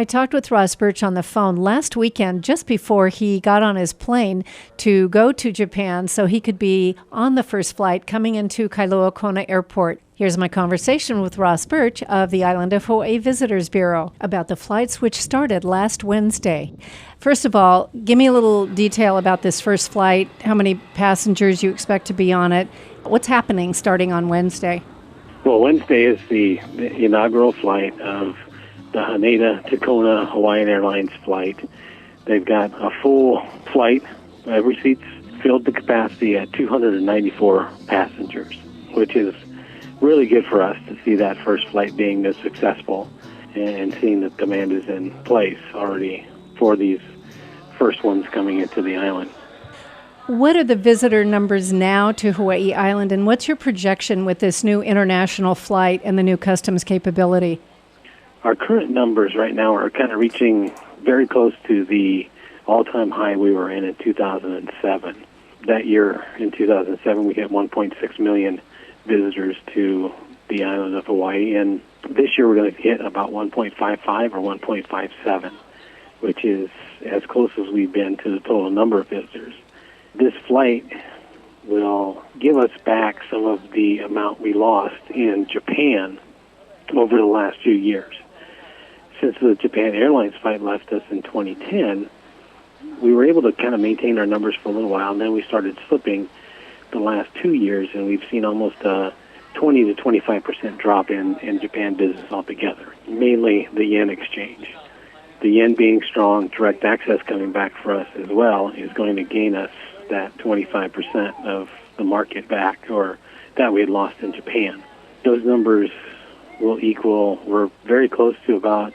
I talked with Ross Birch on the phone last weekend, just before he got on his plane to go to Japan so he could be on the first flight coming into Kailua Kona Airport. Here's my conversation with Ross Birch of the Island of Hawaii Visitors Bureau about the flights which started last Wednesday. First of all, give me a little detail about this first flight, how many passengers you expect to be on it, what's happening starting on Wednesday. Well, Wednesday is the inaugural flight of the Haneda to Kona Hawaiian Airlines flight. They've got a full flight. Every seat's filled to capacity at 294 passengers, which is really good for us to see that first flight being this successful and seeing that demand is in place already for these first ones coming into the island. What are the visitor numbers now to Hawaii Island, and what's your projection with this new international flight and the new customs capability? Our current numbers right now are kind of reaching very close to the all-time high we were in 2007. That year, in 2007, we had 1.6 million visitors to the island of Hawaii, and this year we're going to hit about 1.55 or 1.57, which is as close as we've been to the total number of visitors. This flight will give us back some of the amount we lost in Japan over the last few years. Since the Japan Airlines flight left us in 2010, we were able to kind of maintain our numbers for a little while, and then we started slipping the last 2 years, and we've seen almost a 20 to 25% drop in Japan business altogether, mainly the yen exchange. The yen being strong, direct access coming back for us as well, is going to gain us that 25% of the market back, or that we had lost in Japan. Those numbers will equal, we're very close to about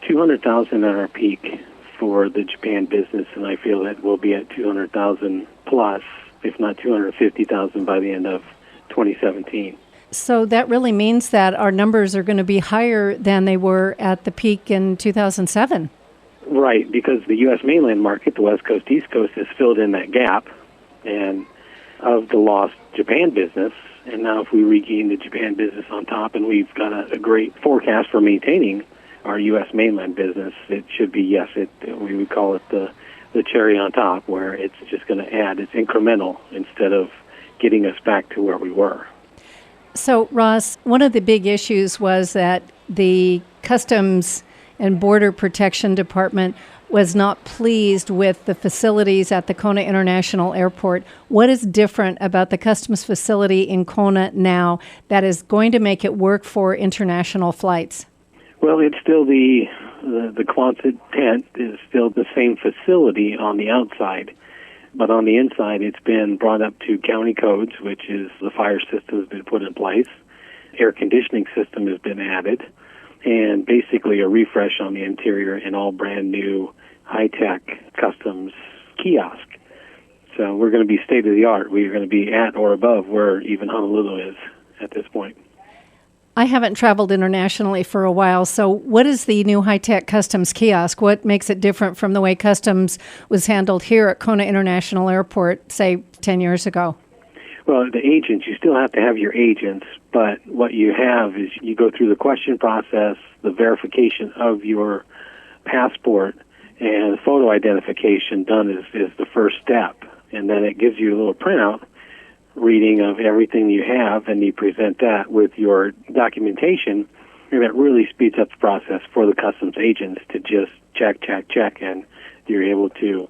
200,000 at our peak for the Japan business, and I feel that we'll be at 200,000 plus, if not 250,000 by the end of 2017. So that really means that our numbers are going to be higher than they were at the peak in 2007. Right, because the U.S. mainland market, the West Coast, East Coast, has filled in that gap and of the lost Japan business. And now if we regain the Japan business on top, and we've got a great forecast for maintaining our U.S. mainland business, it should be, yes, we would call it the cherry on top, where it's just going to add, it's incremental instead of getting us back to where we were. So, Ross, one of the big issues was that the Customs and Border Protection Department was not pleased with the facilities at the Kona International Airport. What is different about the customs facility in Kona now that is going to make it work for international flights? Well, it's still the Quonset tent is still the same facility on the outside, but on the inside it's been brought up to county codes, which is the fire system has been put in place, air conditioning system has been added, and basically a refresh on the interior and all brand new high-tech Customs Kiosk. So we're going to be state-of-the-art. We're going to be at or above where even Honolulu is at this point. I haven't traveled internationally for a while, so what is the new high-tech Customs Kiosk? What makes it different from the way Customs was handled here at Kona International Airport, say, 10 years ago? Well, the agents, you still have to have your agents, but what you have is you go through the question process, the verification of your passport, and photo identification done is the first step. And then it gives you a little printout reading of everything you have, and you present that with your documentation, and that really speeds up the process for the customs agents to just check, and you're able to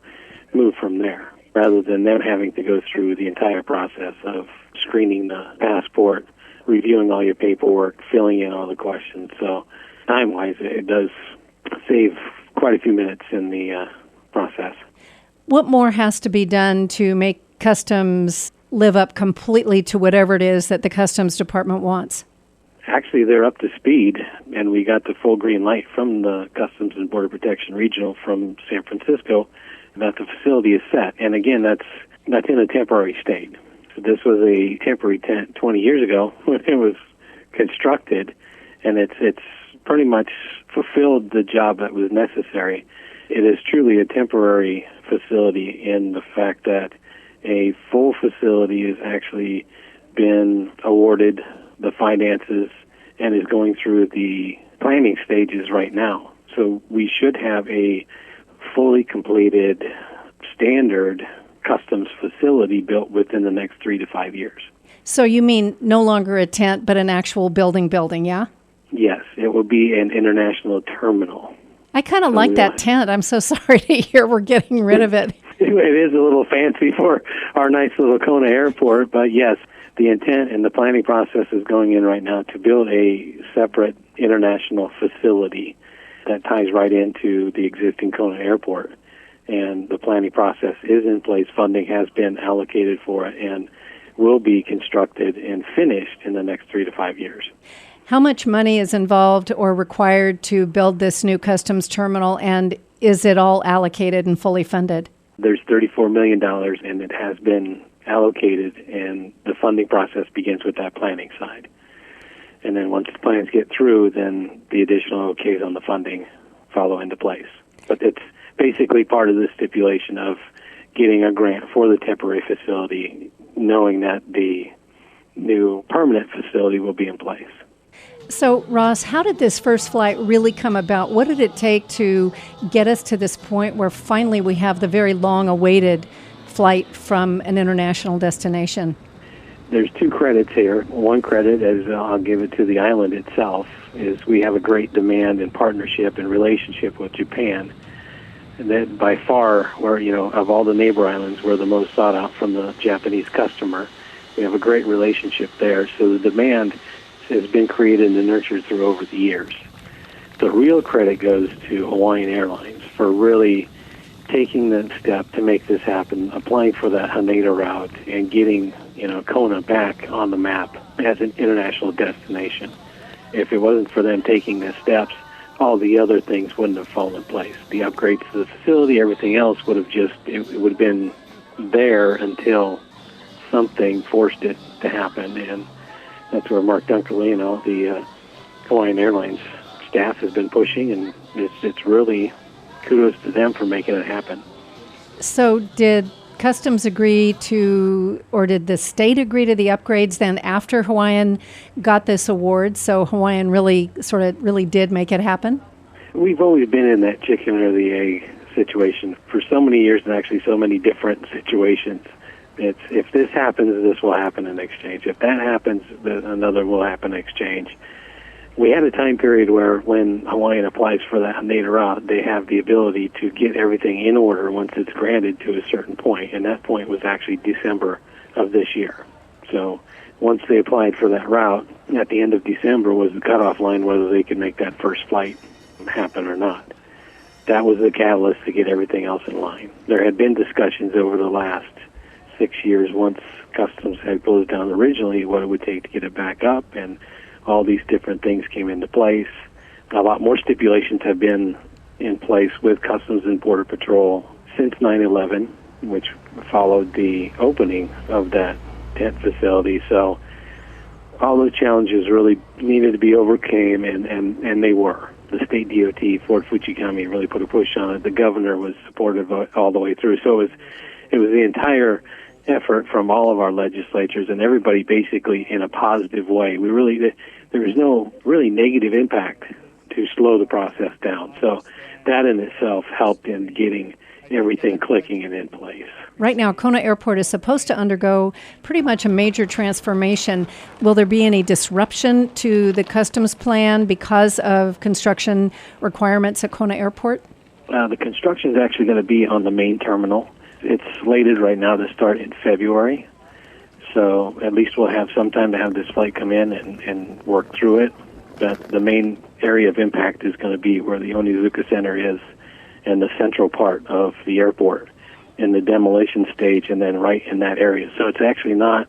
move from there, rather than them having to go through the entire process of screening the passport, reviewing all your paperwork, filling in all the questions. So time-wise, it does save quite a few minutes in the process. What more has to be done to make customs live up completely to whatever it is that the Customs Department wants? Actually, they're up to speed, and we got the full green light from the Customs and Border Protection Regional from San Francisco that the facility is set. And again, that's in a temporary state. So this was a temporary tent 20 years ago when it was constructed, and it's pretty much fulfilled the job that was necessary. It is truly a temporary facility in the fact that a full facility has actually been awarded the finances and is going through the planning stages right now. So we should have a fully completed standard customs facility built within the next 3 to 5 years. So you mean no longer a tent, but an actual building, yeah? Yes, it will be an international terminal. I kind of like that tent. I'm so sorry to hear we're getting rid of it. It is a little fancy for our nice little Kona airport, but yes, the intent and the planning process is going in right now to build a separate international facility that ties right into the existing Kona airport. And the planning process is in place. Funding has been allocated for it and will be constructed and finished in the next 3 to 5 years. How much money is involved or required to build this new customs terminal, and is it all allocated and fully funded? There's $34 million, and it has been allocated, and the funding process begins with that planning side. And then once the plans get through, then the additional okays on the funding follow into place. But it's basically part of the stipulation of getting a grant for the temporary facility, knowing that the new permanent facility will be in place. So, Ross, how did this first flight really come about? What did it take to get us to this point where finally we have the very long-awaited flight from an international destination? There's 2 credits here. One credit, as I'll give it to the island itself, is we have a great demand and partnership and relationship with Japan. And that by far, of all the neighbor islands, we're the most sought out from the Japanese customer. We have a great relationship there. So the demand has been created and nurtured through over the years. The real credit goes to Hawaiian Airlines for really taking that step to make this happen, applying for that Haneda route and getting, Kona back on the map as an international destination. If it wasn't for them taking the steps, all the other things wouldn't have fallen in place. The upgrades to the facility, everything else would have it would have been there until something forced it to happen. And that's where Mark Dunkelino, the Hawaiian Airlines staff, has been pushing, and it's really kudos to them for making it happen. So did Customs agree to, or did the state agree to the upgrades then after Hawaiian got this award? So Hawaiian really did make it happen? We've always been in that chicken or the egg situation for so many years, and actually so many different situations. It's if this happens, this will happen in exchange. If that happens, another will happen in exchange. We had a time period where when Hawaiian applies for that Haneda route, they have the ability to get everything in order once it's granted to a certain point, and that point was actually December of this year. So once they applied for that route, at the end of December was the cutoff line whether they could make that first flight happen or not. That was the catalyst to get everything else in line. There had been discussions over the last 6 years, once Customs had closed down originally, what it would take to get it back up, and all these different things came into place. A lot more stipulations have been in place with Customs and Border Patrol since 9/11, which followed the opening of that tent facility. So all those challenges really needed to be overcome, and they were. The state DOT, Fort Fujikami, really put a push on it. The governor was supportive all the way through. So it was the entire effort from all of our legislatures and everybody basically in a positive way. There was no really negative impact to slow the process down. So that in itself helped in getting everything clicking and in place. Right now, Kona Airport is supposed to undergo pretty much a major transformation. Will there be any disruption to the customs plan because of construction requirements at Kona Airport? The construction is actually going to be on the main terminal. It's slated right now to start in February, so at least we'll have some time to have this flight come in and work through it. But the main area of impact is going to be where the Onizuka Center is and the central part of the airport in the demolition stage and then right in that area. So it's actually not,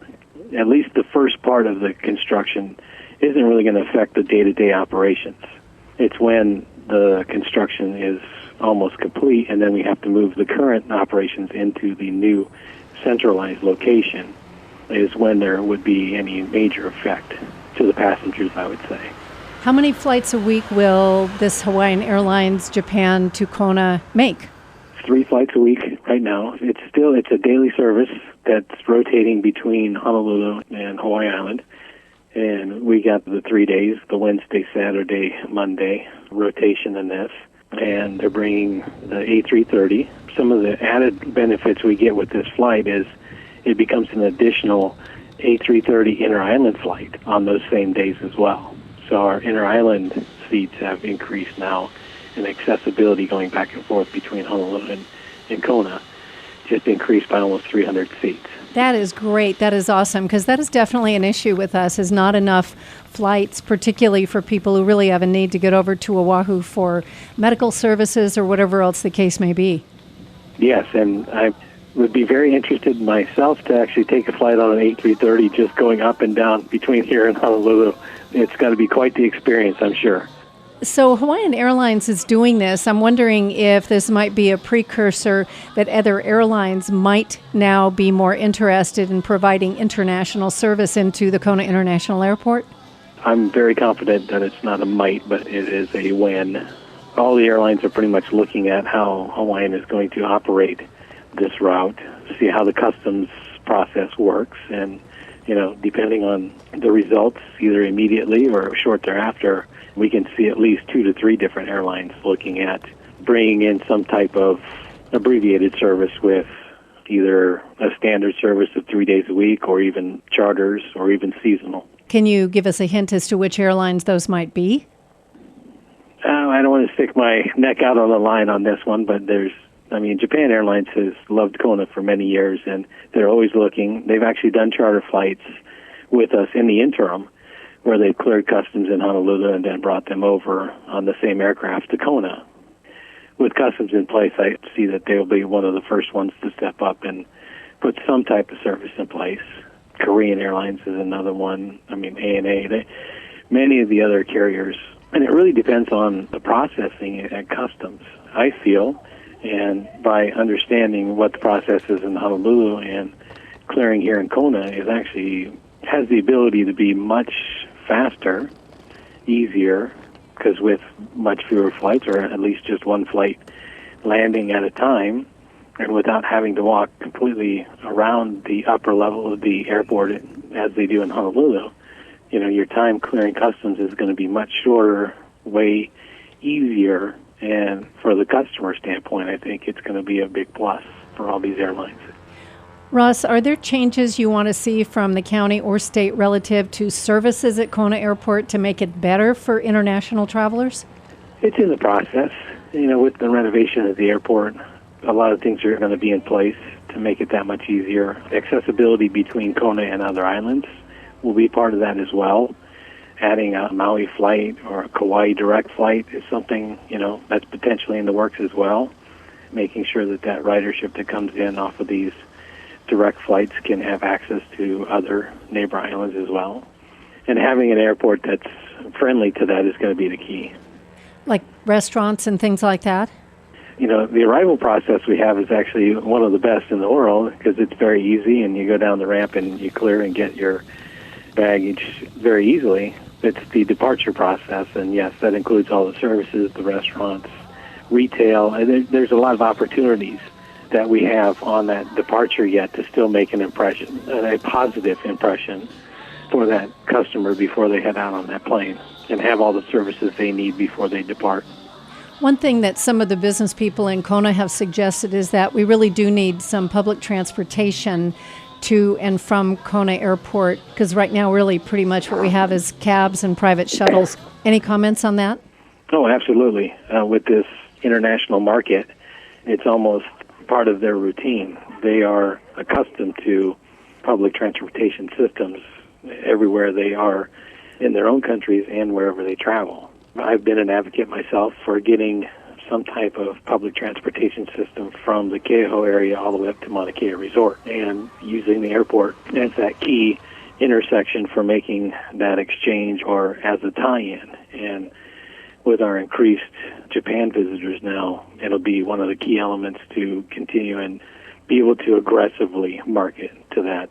at least the first part of the construction isn't really going to affect the day-to-day operations. It's when the construction is almost complete, and then we have to move the current operations into the new centralized location is when there would be any major effect to the passengers, I would say. How many flights a week will this Hawaiian Airlines Japan to Kona make? 3 flights a week right now. It's a daily service that's rotating between Honolulu and Hawaii Island. And we got the 3 days, the Wednesday, Saturday, Monday rotation in this. and they're bringing the A330. Some of the added benefits we get with this flight is it becomes an additional A330 inter-island flight on those same days as well. So our inter-island seats have increased now, and accessibility going back and forth between Honolulu and Kona just increased by almost 300 seats. That is great. That is awesome, because that is definitely an issue with us, is not enough flights, particularly for people who really have a need to get over to Oahu for medical services or whatever else the case may be. Yes, and I would be very interested myself to actually take a flight on an A330 just going up and down between here and Honolulu. It's got to be quite the experience, I'm sure. So Hawaiian Airlines is doing this. I'm wondering if this might be a precursor that other airlines might now be more interested in providing international service into the Kona International Airport. I'm very confident that it's not a might, but it is a when. All the airlines are pretty much looking at how Hawaiian is going to operate this route, see how the customs process works, and, depending on the results, either immediately or short thereafter, we can see at least 2 to 3 different airlines looking at bringing in some type of abbreviated service with either a standard service of 3 days a week or even charters or even seasonal. Can you give us a hint as to which airlines those might be? I don't want to stick my neck out on the line on this one, but Japan Airlines has loved Kona for many years, and they're always looking. They've actually done charter flights with us in the interim, where they cleared customs in Honolulu and then brought them over on the same aircraft to Kona. With customs in place, I see that they'll be one of the first ones to step up and put some type of service in place. Korean Airlines is another one. ANA. Many of the other carriers. And it really depends on the processing at customs, I feel. And by understanding what the process is in Honolulu and clearing here in Kona, it actually has the ability to be much faster, easier, because with much fewer flights, or at least just one flight landing at a time, and without having to walk completely around the upper level of the airport as they do in Honolulu, your time clearing customs is going to be much shorter, way easier, and for the customer standpoint, I think it's going to be a big plus for all these airlines. Ross, are there changes you want to see from the county or state relative to services at Kona Airport to make it better for international travelers? It's in the process. With the renovation of the airport, a lot of things are going to be in place to make it that much easier. Accessibility between Kona and other islands will be part of that as well. Adding a Maui flight or a Kauai direct flight is something, that's potentially in the works as well. Making sure that ridership that comes in off of these direct flights can have access to other neighbor islands as well. And having an airport that's friendly to that is going to be the key. Like restaurants and things like that? The arrival process we have is actually one of the best in the world because it's very easy, and you go down the ramp and you clear and get your baggage very easily. It's the departure process, and yes, that includes all the services, the restaurants, retail, and there's a lot of opportunities that we have on that departure yet to still make an impression, a positive impression for that customer before they head out on that plane and have all the services they need before they depart. One thing that some of the business people in Kona have suggested is that we really do need some public transportation to and from Kona Airport, because right now really pretty much what we have is cabs and private shuttles. Any comments on that? Oh, absolutely. With this international market, it's almost part of their routine. They are accustomed to public transportation systems everywhere they are in their own countries and wherever they travel. I've been an advocate myself for getting some type of public transportation system from the Keauhou area all the way up to Mauna Kea Resort, and using the airport as that key intersection for making that exchange or as a tie-in. And with our increased Japan visitors now, it'll be one of the key elements to continue and be able to aggressively market to that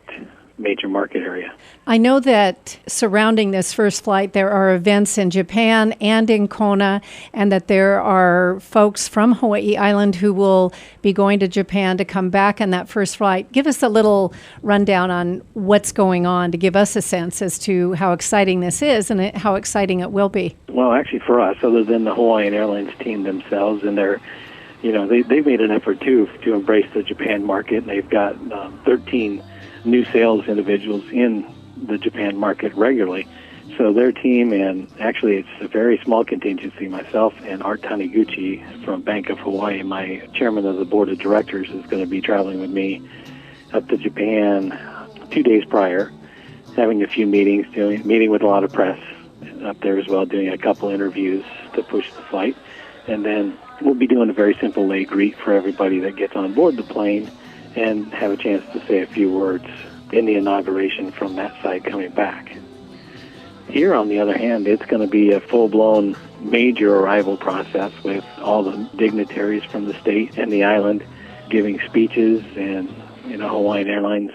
major market area. I know that surrounding this first flight, there are events in Japan and in Kona, and that there are folks from Hawaii Island who will be going to Japan to come back on that first flight. Give us a little rundown on what's going on to give us a sense as to how exciting this is and how exciting it will be. Well, actually for us, other than the Hawaiian Airlines team themselves, and they've made an effort too to embrace the Japan market, and they've got 13 new sales individuals in the Japan market regularly. So their team, and actually it's a very small contingency, myself and Art Taniguchi from Bank of Hawaii, my chairman of the board of directors, is going to be traveling with me up to Japan 2 days prior, having a few meetings, meeting with a lot of press up there as well, doing a couple interviews to push the flight. And then we'll be doing a very simple lay greet for everybody that gets on board the plane and have a chance to say a few words in the inauguration from that side coming back. Here, on the other hand, it's going to be a full-blown major arrival process with all the dignitaries from the state and the island giving speeches, and Hawaiian Airlines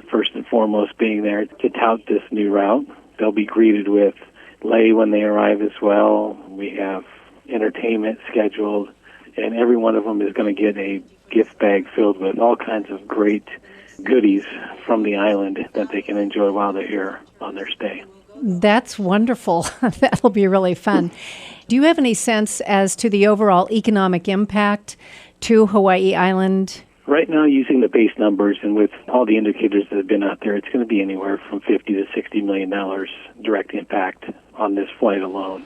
first and foremost being there to tout this new route. They'll be greeted with lei when they arrive as well. We have entertainment scheduled, and every one of them is going to get a gift bag filled with all kinds of great goodies from the island that they can enjoy while they're here on their stay. That's wonderful. That'll be really fun. Do you have any sense as to the overall economic impact to Hawaii Island? Right now, using the base numbers and with all the indicators that have been out there, it's going to be anywhere from $50 to $60 million direct impact on this flight alone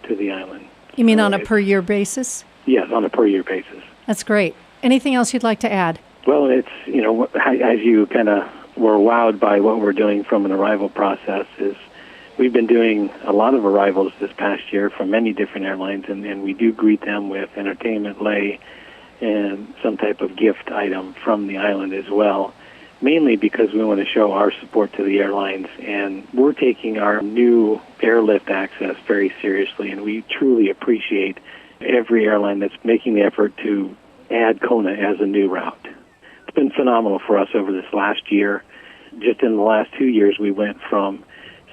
to the island. You mean on a per-year basis? Yes, on a per-year basis. That's great. Anything else you'd like to add? Well, it's, as you kind of were wowed by what we're doing from an arrival process, is we've been doing a lot of arrivals this past year from many different airlines, and we do greet them with entertainment, lei, and some type of gift item from the island as well, mainly because we want to show our support to the airlines, and we're taking our new airlift access very seriously, and we truly appreciate every airline that's making the effort to add Kona as a new route. It's been phenomenal for us over this last year. Just in the last 2 years, we went from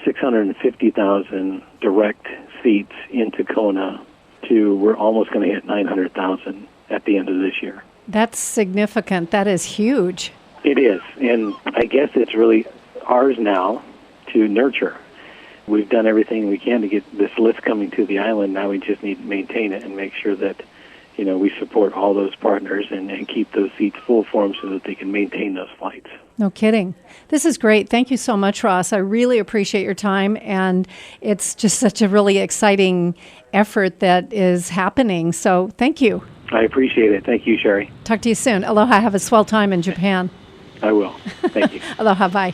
650,000 direct seats into Kona to we're almost going to hit 900,000 at the end of this year. That's significant. That is huge. It is, and I guess it's really ours now to nurture. We've done everything we can to get this lift coming to the island. Now we just need to maintain it and make sure that we support all those partners and keep those seats full for them so that they can maintain those flights. No kidding. This is great. Thank you so much, Ross. I really appreciate your time, and it's just such a really exciting effort that is happening. So thank you. I appreciate it. Thank you, Sherry. Talk to you soon. Aloha. Have a swell time in Japan. I will. Thank you. Aloha. Bye.